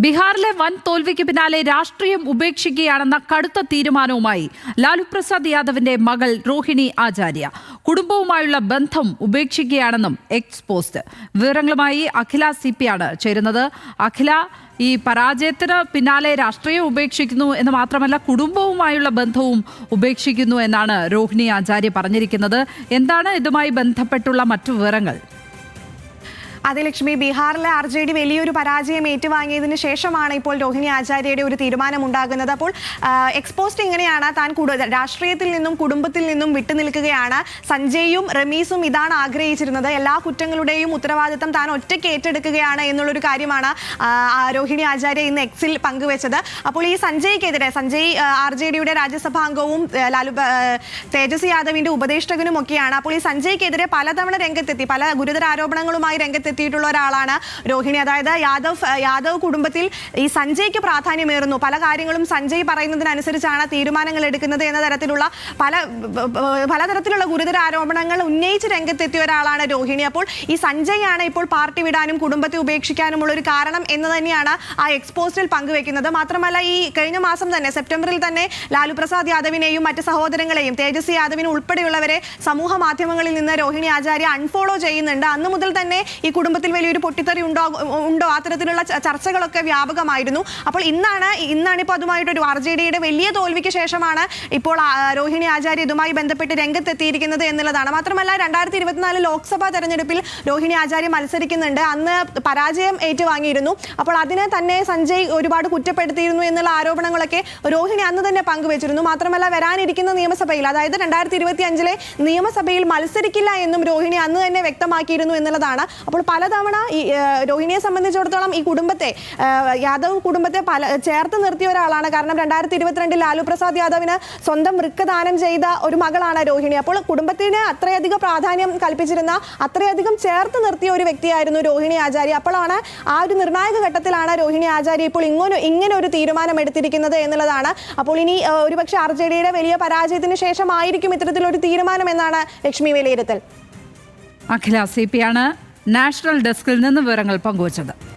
ബീഹാറിലെ വൻ തോൽവിക്ക് പിന്നാലെ രാഷ്ട്രീയം ഉപേക്ഷിക്കുകയാണെന്ന കടുത്ത തീരുമാനവുമായി ലാലു പ്രസാദ് യാദവിന്റെ മകൾ രോഹിണി ആചാര്യ കുടുംബവുമായുള്ള ബന്ധം ഉപേക്ഷിക്കുകയാണെന്നും എക്സ് പോസ്റ്റ്. വിവരങ്ങളുമായി അഖില CP ആണ് ചേരുന്നത്. അഖില, ഈ പരാജയത്തിന് പിന്നാലെ രാഷ്ട്രീയം ഉപേക്ഷിക്കുന്നു എന്ന് മാത്രമല്ല കുടുംബവുമായുള്ള ബന്ധവും ഉപേക്ഷിക്കുന്നു എന്നാണ് രോഹിണി ആചാര്യ പറഞ്ഞിരിക്കുന്നത്. എന്താണ് ഇതുമായി ബന്ധപ്പെട്ടുള്ള മറ്റു വിവരങ്ങൾ? അതെ ലക്ഷ്മി, ബീഹാറിലെ RJD വലിയൊരു പരാജയം ഏറ്റുവാങ്ങിയതിന് ശേഷമാണ് ഇപ്പോൾ രോഹിണി ആചാര്യയുടെ ഒരു തീരുമാനം ഉണ്ടാകുന്നത്. അപ്പോൾ എക്സ്പോസ്റ്റ് ഇങ്ങനെയാണ്: താൻ രാഷ്ട്രീയത്തിൽ നിന്നും കുടുംബത്തിൽ നിന്നും വിട്ടുനിൽക്കുകയാണ്. സഞ്ജയും റമീസും ഇതാണ് ആഗ്രഹിച്ചിരുന്നത്. എല്ലാ കുറ്റങ്ങളുടെയും ഉത്തരവാദിത്തം താൻ ഒറ്റയ്ക്ക് ഏറ്റെടുക്കുകയാണ് എന്നുള്ളൊരു കാര്യമാണ് രോഹിണി ആചാര്യ ഇന്ന് എക്സിൽ പങ്കുവെച്ചത്. അപ്പോൾ ഈ സഞ്ജയ്ക്കെതിരെ, സഞ്ജയ് RJDയുടെ രാജ്യസഭാ അംഗവും തേജസ്വി യാദവിന്റെ ഉപദേഷ്ടകനും ഒക്കെയാണ്. അപ്പോൾ ഈ സഞ്ജയ്ക്കെതിരെ പലതവണ രംഗത്തെത്തി, പല ഗുരുതര ആരോപണങ്ങളുമായി രംഗത്തെത്തിയിട്ടുള്ള ഒരാളാണ് രോഹിണി. അതായത് യാദവ് കുടുംബത്തിൽ ഈ സഞ്ജയ്ക്ക് പ്രാധാന്യമേറുന്നു, പല കാര്യങ്ങളും സഞ്ജയ് പറയുന്നതിനനുസരിച്ചാണ് തീരുമാനങ്ങൾ എടുക്കുന്നത് എന്ന തരത്തിലുള്ള പലതരത്തിലുള്ള ഗുരുതര ആരോപണങ്ങൾ ഉന്നയിച്ച് രംഗത്തെത്തിയ ഒരാളാണ് രോഹിണി. അപ്പോൾ ഈ സഞ്ജയ് ആണ് ഇപ്പോൾ പാർട്ടി വിടാനും കുടുംബത്തെ ഉപേക്ഷിക്കാനുമുള്ള ഒരു കാരണം എന്ന് തന്നെയാണ് ആ എക്സ്പോസ്റ്റിൽ പങ്കുവെക്കുന്നത്. മാത്രമല്ല, ഈ കഴിഞ്ഞ മാസം തന്നെ സെപ്റ്റംബറിൽ തന്നെ ലാലു പ്രസാദ് യാദവിനെയും മറ്റ് സഹോദരങ്ങളെയും തേജസ്വി യാദവിനെ ഉൾപ്പെടെയുള്ളവരെ സമൂഹ മാധ്യമങ്ങളിൽ നിന്ന് രോഹിണി ആചാര്യ അൺഫോളോ ചെയ്യുന്നുണ്ട്. അന്ന് മുതൽ തന്നെ ഈ കുടുംബത്തിൽ വലിയൊരു പൊട്ടിത്തെറി ഉണ്ടോ അത്തരത്തിലുള്ള ചർച്ചകളൊക്കെ വ്യാപകമായിരുന്നു. അപ്പോൾ ഇന്നാണ് ഇപ്പോൾ അതുമായിട്ടൊരു RJDയുടെ വലിയ തോൽവിക്ക് ശേഷമാണ് ഇപ്പോൾ രോഹിണി ആചാര്യ ഇതുമായി ബന്ധപ്പെട്ട് രംഗത്തെത്തിയിരിക്കുന്നത് എന്നുള്ളതാണ്. മാത്രമല്ല, 2024 ലോക്സഭാ തെരഞ്ഞെടുപ്പിൽ രോഹിണി ആചാര്യ മത്സരിക്കുന്നുണ്ട്. അന്ന് പരാജയം ഏറ്റുവാങ്ങിയിരുന്നു. അപ്പോൾ അതിനെ തന്നെ സഞ്ജയ് ഒരുപാട് കുറ്റപ്പെടുത്തിയിരുന്നു എന്നുള്ള ആരോപണങ്ങളൊക്കെ രോഹിണി അന്ന് തന്നെ പങ്കുവച്ചിരുന്നു. മാത്രമല്ല, വരാനിരിക്കുന്ന നിയമസഭയിൽ, അതായത് 2025 നിയമസഭയിൽ മത്സരിക്കില്ല എന്നും രോഹിണി അന്ന് തന്നെ വ്യക്തമാക്കിയിരുന്നു എന്നുള്ളതാണ്. അപ്പോൾ പലതവണ ഈ രോഹിണിയെ സംബന്ധിച്ചിടത്തോളം ഈ കുടുംബത്തെ, യാദവ് കുടുംബത്തെ ചേർത്ത് നിർത്തിയ ഒരാളാണ്. കാരണം 2022 ലാലു പ്രസാദ് യാദവിന് സ്വന്തം വൃക്ക ദാനം ചെയ്ത ഒരു മകളാണ് രോഹിണി. അപ്പോൾ കുടുംബത്തിന് അത്രയധികം പ്രാധാന്യം കൽപ്പിച്ചിരുന്ന, അത്രയധികം ചേർത്ത് നിർത്തിയ ഒരു വ്യക്തിയായിരുന്നു രോഹിണി ആചാര്യ. അപ്പോഴാണ് ആ ഒരു നിർണായക ഘട്ടത്തിലാണ് രോഹിണി ആചാര്യ ഇപ്പോൾ ഇങ്ങനെ ഒരു തീരുമാനം എടുത്തിരിക്കുന്നത് എന്നുള്ളതാണ്. അപ്പോൾ ഇനി ഒരുപക്ഷെ RJDയുടെ വലിയ പരാജയത്തിന് ശേഷമായിരിക്കും ഇത്തരത്തിലൊരു തീരുമാനം എന്നാണ് ലക്ഷ്മി വിലയിരുത്തൽ. അഖില CP ആണ് നാഷണൽ ഡെസ്കിൽ നിന്ന് വിവരങ്ങൾ പങ്കുവച്ചത്.